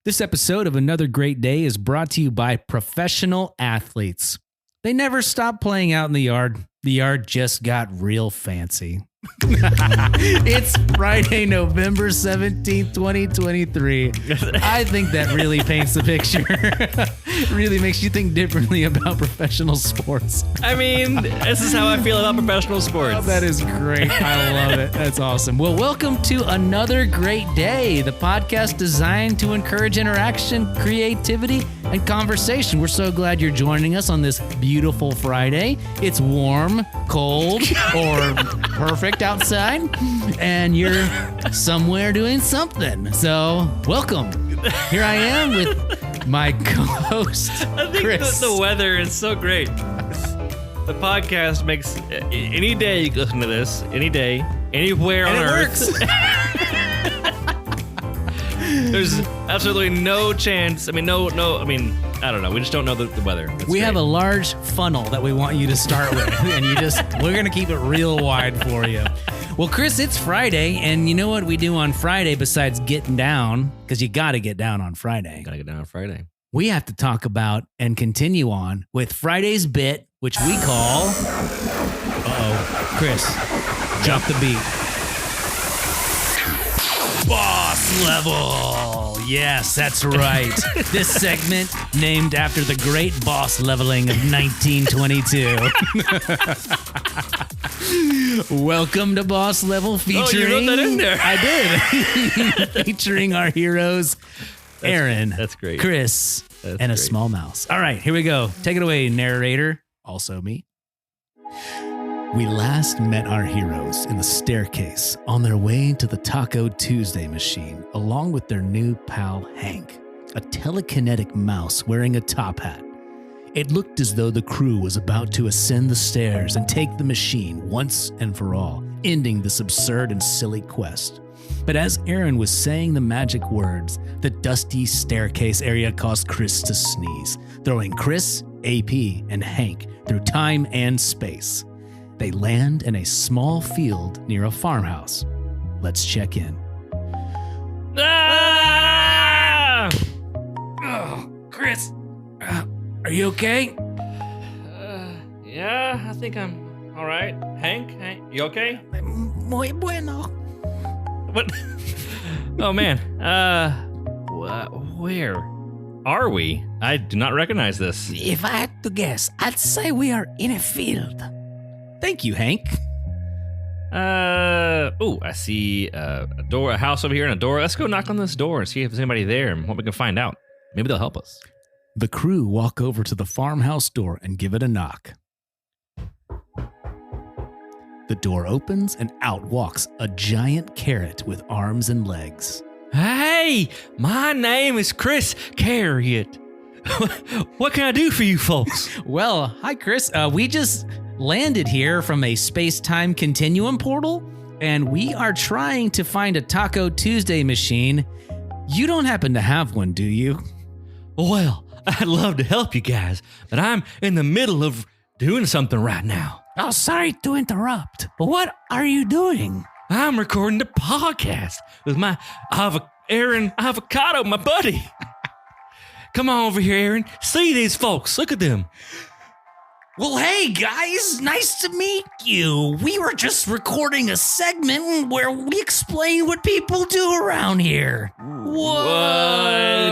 This episode of Another Great Day is brought to you by professional athletes. They never stop playing out in the yard. The yard just got real fancy. It's Friday, November 17th, 2023. I think that really paints the picture. It really makes you think differently about professional sports. I mean, this is how I feel about professional sports. Oh, that is great. I love it. That's awesome. Well, welcome to Another Great Day, the podcast designed to encourage interaction, creativity, and conversation. We're so glad you're joining us on this beautiful Friday. It's warm, cold, or perfect outside, and you're somewhere doing something. So, welcome. Here I am with my co-host, I think Chris. the weather is so great. The podcast makes any day you can listen to this, any day, anywhere on Earth. Works. There's absolutely no chance. I mean, I don't know. We just don't know the weather. We have a large funnel that we want you to start with, and we're going to keep it real wide for you. Well, Chris, it's Friday, and you know what we do on Friday besides getting down? Because you got to get down on Friday. Gotta get down on Friday. We have to talk about and continue on with Friday's bit, which we call... Chris, drop the beat. Boss level. Yes, that's right. This segment named after the great boss leveling of 1922. Welcome to Boss Level featuring... Oh, you wrote that in there. I did. Featuring our heroes, Aaron, that's great. Chris, That's and a great. small mouse. All right, here we go. Take it away, narrator. Also me. We last met our heroes in the staircase on their way to the Taco Tuesday machine, along with their new pal Hank, a telekinetic mouse wearing a top hat. It looked as though the crew was about to ascend the stairs and take the machine once and for all, ending this absurd and silly quest. But as Aaron was saying the magic words, the dusty staircase area caused Chris to sneeze, throwing Chris, AP, and Hank through time and space. They land in a small field near a farmhouse. Let's check in. Ah! Oh, Chris, are you okay? Yeah, I think I'm all right. Hank, you okay? Muy bueno. What? Oh man. Where are we? I do not recognize this. If I had to guess, I'd say we are in a field. Thank you, Hank. I see a door, a house over here, and a door. Let's go knock on this door and see if there's anybody there and what we can find out. Maybe they'll help us. The crew walk over to the farmhouse door and give it a knock. The door opens and out walks a giant carrot with arms and legs. Hey, my name is Chris Carriot. What can I do for you folks? Well, hi, Chris. We just landed here from a space-time continuum portal, and we are trying to find a Taco Tuesday machine. You don't happen to have one, do you? Well, I'd love to help you guys, but I'm in the middle of doing something right now. Oh, sorry to interrupt, but what are you doing? I'm recording the podcast with my Aaron Avocado, my buddy. Come on over here, Aaron. See these folks. Look at them. Well, hey, guys. Nice to meet you. We were just recording a segment where we explain what people do around here. Whoa.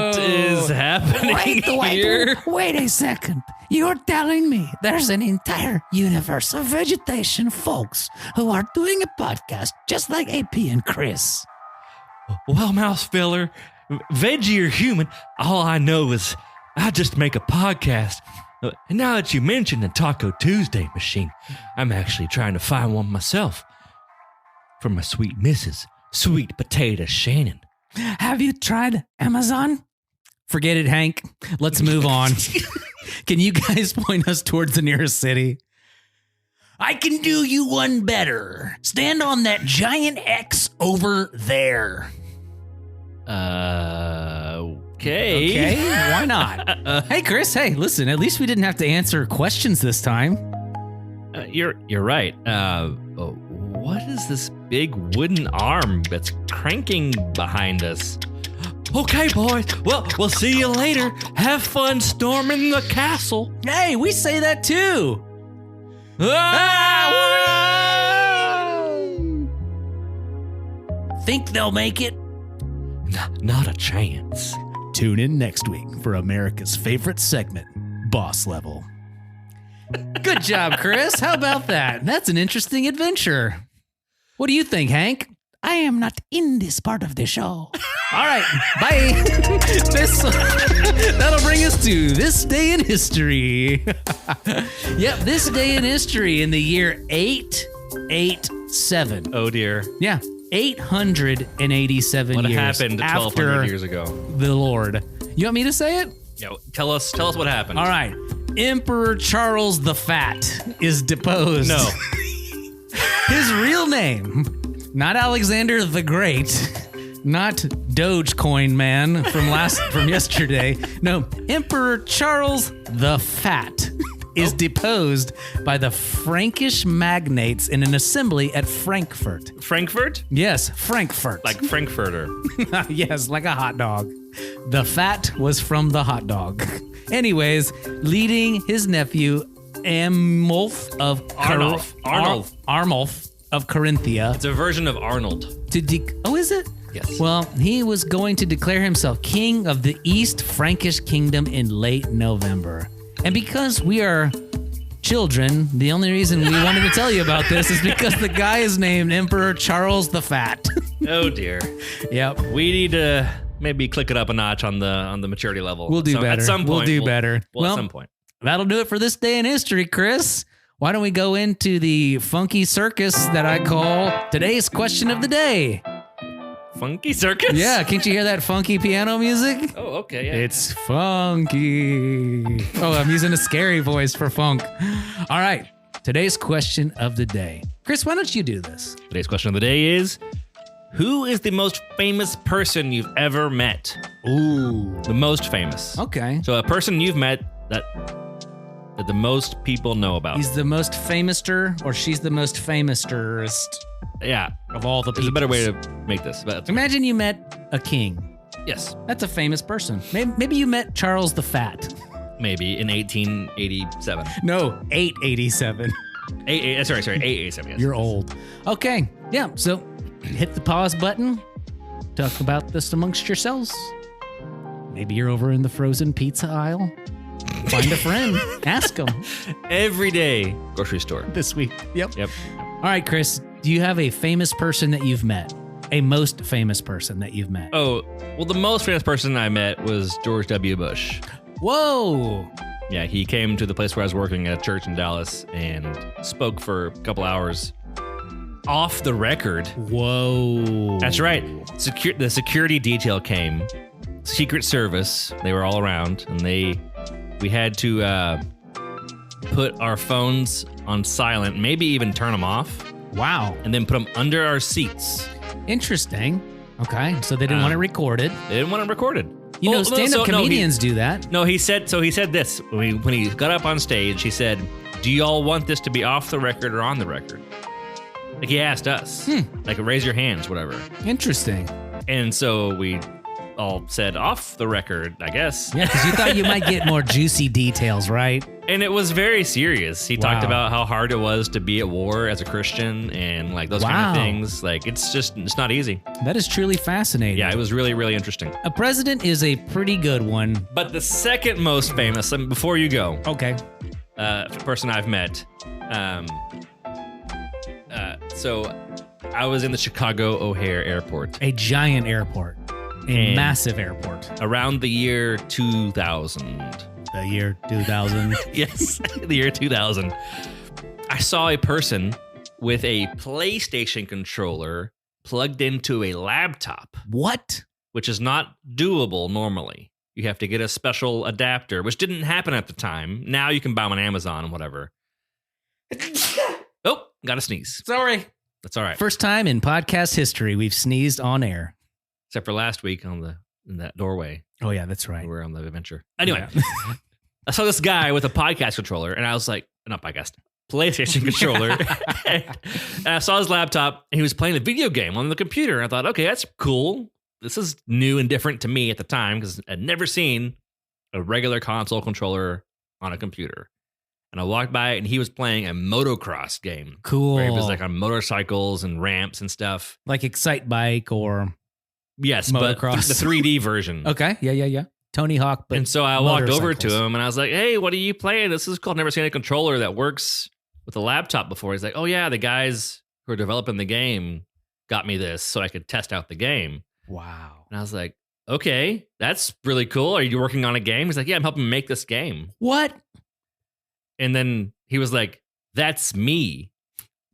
What is happening here? Wait a second. You're telling me there's an entire universe of vegetation folks who are doing a podcast just like AP and Chris. Well, mouse filler, veggie or human, all I know is I just make a podcast. And now that you mentioned the Taco Tuesday machine, I'm actually trying to find one myself for my sweet missus, Sweet Potato Shannon. Have you tried Amazon? Forget it, Hank. Let's move on. Can you guys point us towards the nearest city? I can do you one better. Stand on that giant X over there. Okay. Why not? Hey, Chris. Hey, listen. At least we didn't have to answer questions this time. You're right. What is this big wooden arm that's cranking behind us? Okay, boys. Well, we'll see you later. Have fun storming the castle. Hey, we say that too. Think they'll make it? Not a chance. Tune in next week for America's favorite segment, Boss Level. Good job, Chris. How about that? That's an interesting adventure. What do you think, Hank? I am not in this part of the show. All right, bye. That'll bring us to this day in history. Yep, this day in history in the year 887. Oh, dear. Yeah, 887 What years happened after 1,200 years ago? the Lord. You want me to say it? Yeah, tell us what happened. All right. Emperor Charles the Fat is deposed. No. His real name, not Alexander the Great, not Dogecoin Man from yesterday. No, Emperor Charles the Fat is deposed by the Frankish magnates in an assembly at Frankfurt. Frankfurt? Yes, Frankfurt. Like Frankfurter. Yes, like a hot dog. The fat was from the hot dog. Anyways, leading his nephew Arnulf of Arnulf of Carinthia. It's a version of Arnold. Oh, is it? Yes. Well, he was going to declare himself king of the East Frankish Kingdom in late November. And because we are children, the only reason we wanted to tell you about this is because the guy is named Emperor Charles the Fat. Oh, dear. Yep. We need to maybe click it up a notch on the maturity level. We'll do better. At some point. We'll do better. Well, at some point. That'll do it for this day in history, Chris. Why don't we go into the funky circus that I call today's question of the day? Funky circus? Yeah, can't you hear that funky piano music? Oh, okay. Yeah. It's funky. Oh, I'm using a scary voice for funk. All right, today's question of the day. Chris, why don't you do this? Today's question of the day is, who is the most famous person you've ever met? Ooh. The most famous. Okay. So a person you've met that the most people know about. He's the most famouster, or she's the most famousterest Yeah. of all the people. There's a better way to make this. But Imagine you met a king. yes. That's a famous person. Maybe you met Charles the Fat. Maybe in 1887. No, 887. 887. Yes. You're old. Okay. Yeah. So hit the pause button. Talk about this amongst yourselves. Maybe you're over in the frozen pizza aisle. Find a friend. Ask them. Every day, grocery store. This week. Yep. Yep. All right, Chris. Do you have a famous person that you've met? A most famous person that you've met? Oh, well, the most famous person I met was George W. Bush. Whoa. Yeah, he came to the place where I was working at a church in Dallas and spoke for a couple hours off the record. Whoa. That's right. The security detail came. Secret Service. They were all around, and we had to put our phones on silent, maybe even turn them off. Wow. And then put them under our seats. Interesting. Okay, so they didn't want it recorded. They didn't want it recorded. You know, stand-up comedians do that. No, he said this. When he got up on stage, he said, "Do y'all want this to be off the record or on the record?" Like he asked us. Like, raise your hands, whatever. Interesting. And so we all said off the record, I guess. Yeah, because you thought you might get more juicy details, right? And it was very serious. He talked Wow. about how hard it was to be at war as a Christian and like those kind Wow. of things. Like it's not easy. That is truly fascinating. Yeah, it was really, really interesting. A president is a pretty good one. But the second most famous, before you go, Okay. person I've met. So I was in the Chicago O'Hare Airport A giant airport. A And- massive airport. around the year 2000. The year 2000. Yes, the year 2000. I saw a person with a PlayStation controller plugged into a laptop, What? which is not doable normally. You have to get a special adapter, which didn't happen at the time. Now you can buy them on Amazon and whatever. Oh, got a sneeze. Sorry. That's all right. First time in podcast history we've sneezed on air. Except for last week in that doorway. Oh, yeah, that's right. We were on the adventure. Anyway, Yeah. I saw this guy with a podcast controller, and I was like, not podcast, PlayStation controller. And I saw his laptop, and he was playing a video game on the computer. And I thought, okay, that's cool. this is new and different to me at the time because I'd never seen a regular console controller on a computer. And I walked by it and he was playing a motocross game. Cool. Where he was like on motorcycles and ramps and stuff. Like Excite Bike or yes, motocross. But the 3D version. Okay. Yeah. Tony Hawk. But and so I walked over to motorcycles. him and I was like, hey, what are you playing? This is cool. I've never seen a controller that works with a laptop before. He's like, oh yeah, the guys who are developing the game got me this so I could test out the game. Wow. And I was like, okay, that's really cool. Are you working on a game? He's like, yeah, I'm helping make this game. What? And then he was like, that's me.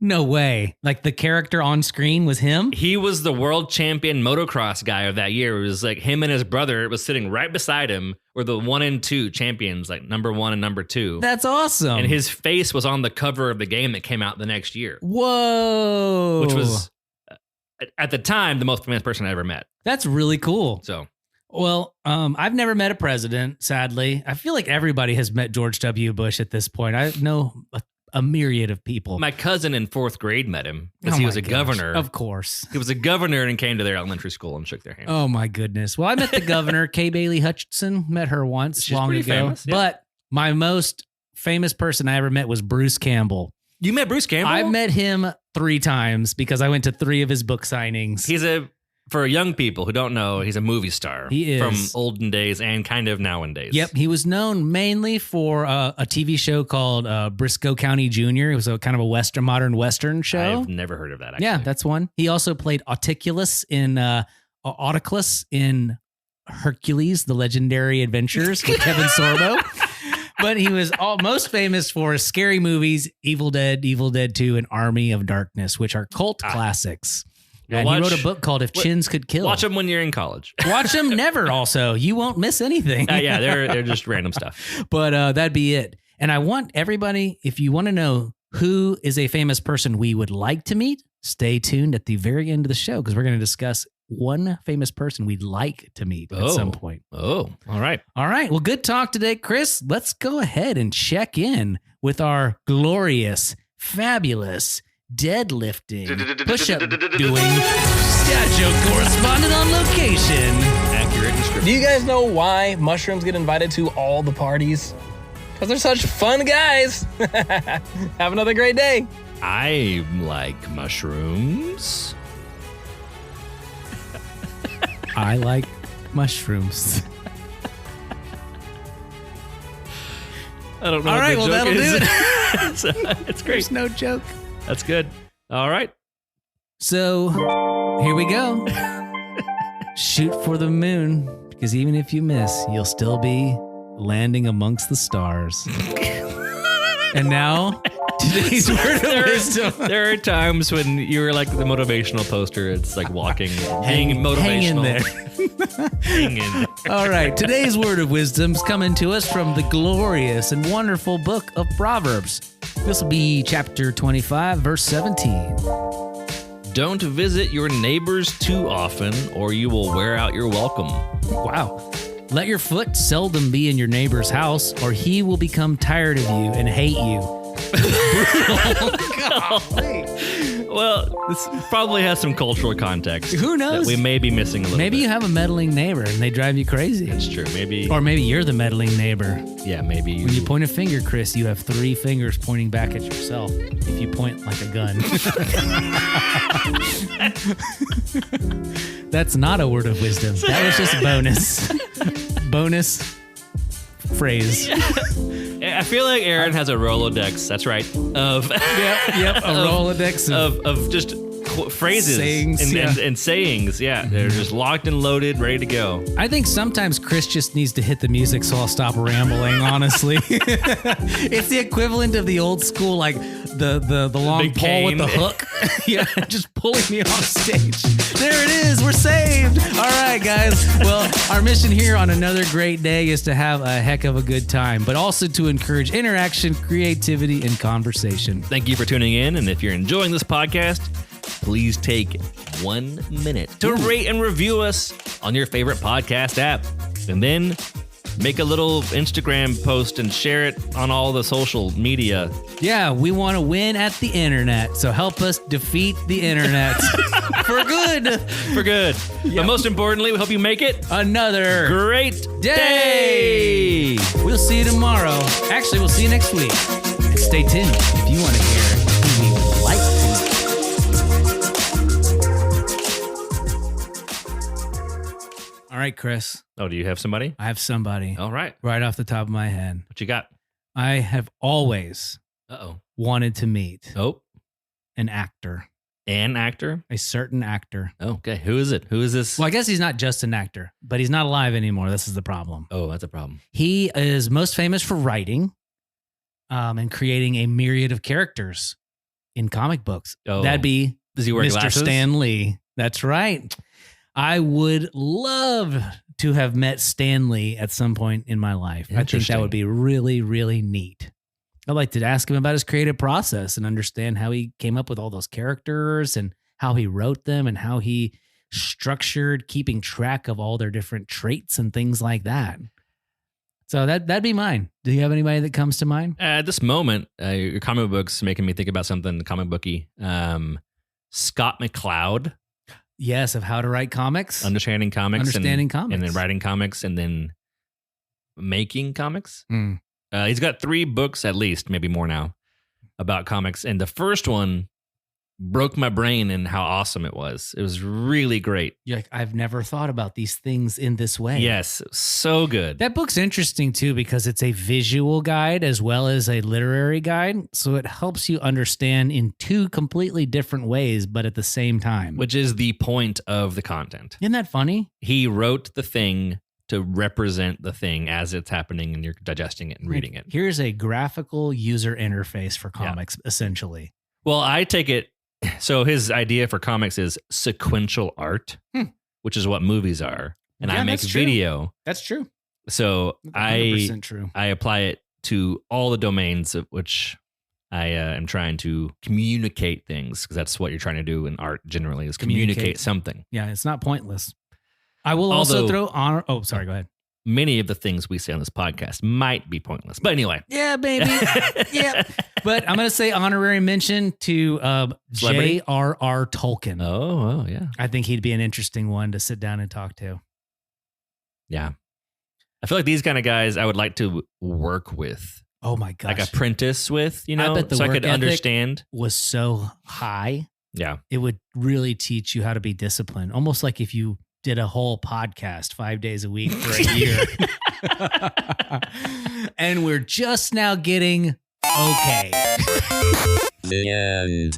No way. Like the character on screen was him? He was the world champion motocross guy of that year. It was like him and his brother was sitting right beside him were the 1 and 2 champions, like number 1 and number 2. That's awesome. And his face was on the cover of the game that came out the next year. Whoa. Which was, at the time, the most famous person I ever met. That's really cool. So, well, I've never met a president, sadly. I feel like everybody has met George W. Bush at this point. I know a myriad of people. my cousin in 4th grade met him because Oh he my was a gosh. governor. Of course. He was a governor and came to their elementary school and shook their hand. Oh my goodness. Well, I met the governor, Kay Bailey Hutchinson. Met her once She's long pretty ago. famous, yeah. But my most famous person I ever met was Bruce Campbell. You met Bruce Campbell? I've met him 3 times because I went to 3 of his book signings. For young people who don't know, he's a movie star. He is. From olden days and kind of nowadays. Yep, he was known mainly for a TV show called Briscoe County Jr. It was a kind of a modern Western show. I've never heard of that, actually. Yeah, that's one. He also played Autoculus in Hercules, The Legendary Adventures with Kevin Sorbo. But he was most famous for scary movies, Evil Dead 2, and Army of Darkness, which are cult classics. And he wrote a book called If Chins Could Kill. Watch them when you're in college. Watch them never also. You won't miss anything. Yeah, they're just random stuff. But that'd be it. And I want everybody, if you want to know who is a famous person we would like to meet, stay tuned at the very end of the show because we're going to discuss one famous person we'd like to meet at some point. Oh, all right. All right. Well, good talk today, Chris. Let's go ahead and check in with our glorious, fabulous, deadlifting, push-up doing stat joke correspondent on location. Accurate description. Do you guys know why mushrooms get invited to all the parties? Because they're such fun guys. Have another great day. I like mushrooms. I like mushrooms. I don't know. All what right, the well, joke that'll is. do it. It's great. There's no joke. That's good. All right. So here we go. Shoot for the moon, because even if you miss, you'll still be landing amongst the stars. And now, today's word of wisdom. There are times when you're like the motivational poster. It's like walking, being Hang in motivational. there. Hang in there. All right, today's word of wisdom is coming to us from the glorious and wonderful book of Proverbs. This will be chapter 25, verse 17. Don't visit your neighbors too often, or you will wear out your welcome. Wow. Let your foot seldom be in your neighbor's house, or he will become tired of you and hate you. Well, this probably has some cultural context. Who knows? That we may be missing a little Maybe bit. you have a meddling neighbor and they drive you crazy. That's true. Maybe. Or maybe you're the meddling neighbor. Yeah, maybe. When you point a finger, Chris, you have 3 fingers pointing back at yourself. If you point like a gun. That's not a word of wisdom. That was just bonus phrase. I feel like Aaron has a Rolodex. That's right. Of Yep. A Rolodex of just phrases sayings, and sayings. Yeah, they're just locked and loaded, ready to go. I think sometimes Chris just needs to hit the music so I'll stop rambling, honestly. It's the equivalent of the old school, like the long big pole cane. with the hook. Yeah, just pulling me off stage. There it is. We're saved. All right, guys. Well, our mission here on another great day is to have a heck of a good time, but also to encourage interaction, creativity, and conversation. Thank you for tuning in. And if you're enjoying this podcast, please take 1 minute to rate and review us on your favorite podcast app. And then make a little Instagram post and share it on all the social media. Yeah, we want to win at the internet, so help us defeat the internet. For good. For good. But most importantly, we hope you make it Another great day. We'll see you tomorrow. Actually, we'll see you next week. And stay tuned if you want to hear who we would like to. All right, Chris. Oh, do you have somebody? I have somebody All right. right off the top of my head. What you got? I have always wanted to meet an actor. An actor? A certain actor. Okay. Who is it? Who is this? Well, I guess he's not just an actor, but he's not alive anymore. This is the problem. Oh, that's a problem. He is most famous for writing and creating a myriad of characters in comic books. Oh. That'd be Does he wear Mr. glasses? Stan Lee. That's right. I would love to have met Stan Lee at some point in my life. I think that Interesting. would be really, really neat. I'd like to ask him about his creative process and understand how he came up with all those characters and how he wrote them and how he structured keeping track of all their different traits and things like that. So that'd be mine. Do you have anybody that comes to mind? At this moment, your comic books making me think about something comic booky. Scott McCloud. Yes, of how to write comics. Understanding comics. Understanding and, comics. And then writing comics and then making comics. Mm. He's got 3 books at least, maybe more now, about comics. And the first one broke my brain in how awesome it was. It was really great. You're like, I've never thought about these things in this way. Yes, so good. That book's interesting too because it's a visual guide as well as a literary guide. So it helps you understand in 2 completely different ways, but at the same time. Which is the point of the content. Isn't that funny? He wrote the thing to represent the thing as it's happening and you're digesting it and reading it. Here's a graphical user interface for comics, essentially. Well, I take it. So his idea for comics is sequential art, which is what movies are. And Yeah, I make that's true. video. That's true. So 100% true. I apply it to all the domains of which I am trying to communicate things, because that's what you're trying to do in art generally is communicate something. Yeah, it's not pointless. I will also throw honor. Oh, sorry. Go ahead. Many of the things we say on this podcast might be pointless. But anyway. Yeah, baby. Yeah. But I'm going to say honorary mention to Celebrity? J.R.R. Tolkien. Oh, yeah. I think he'd be an interesting one to sit down and talk to. Yeah. I feel like these kind of guys I would like to work with. Oh, my gosh. Like apprentice with, you know, I bet the so I work could ethic understand. was so high. Yeah. It would really teach you how to be disciplined. Almost like if you did a whole podcast 5 days a week for a year. And we're just now getting okay. The end.